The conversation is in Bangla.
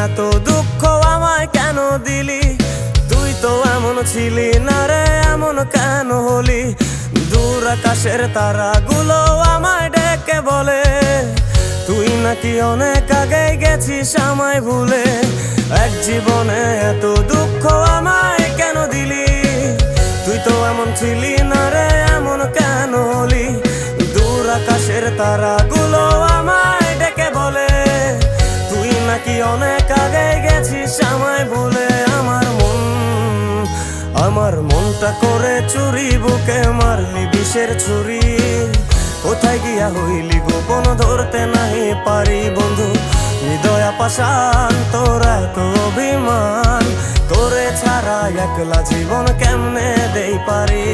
এত দুঃখ আমায় কেন দিলি? তুই তো এমন ছিলি না রে, এমন কেন হলি? দূর আকাশের তারাগুলো আমায় ডেকে বলে তুই নাকি অনেক আগে গেছিস আমায় ভুলে। এক জীবনে এত দুঃখ আমায় কেন দিলি? তুই তো এমন ছিলি না রে, এমন কেন হলি? দূর আকাশের তারাগুলো আমায় ডেকে বলে তুই নাকি অনেক আগে গেছিস আমায় ভুলে। আমার মনটা করে চুরি, বুকে মারলি বিষের ছুরি। কোথায় গিয়া হইলি গোপন ধরতে নাহি পারি বন্ধু। হৃদয় পাষাণ তোর এত অভিমান, তোরে ছাড়া একলা জীবন কেমনে দেই পারি?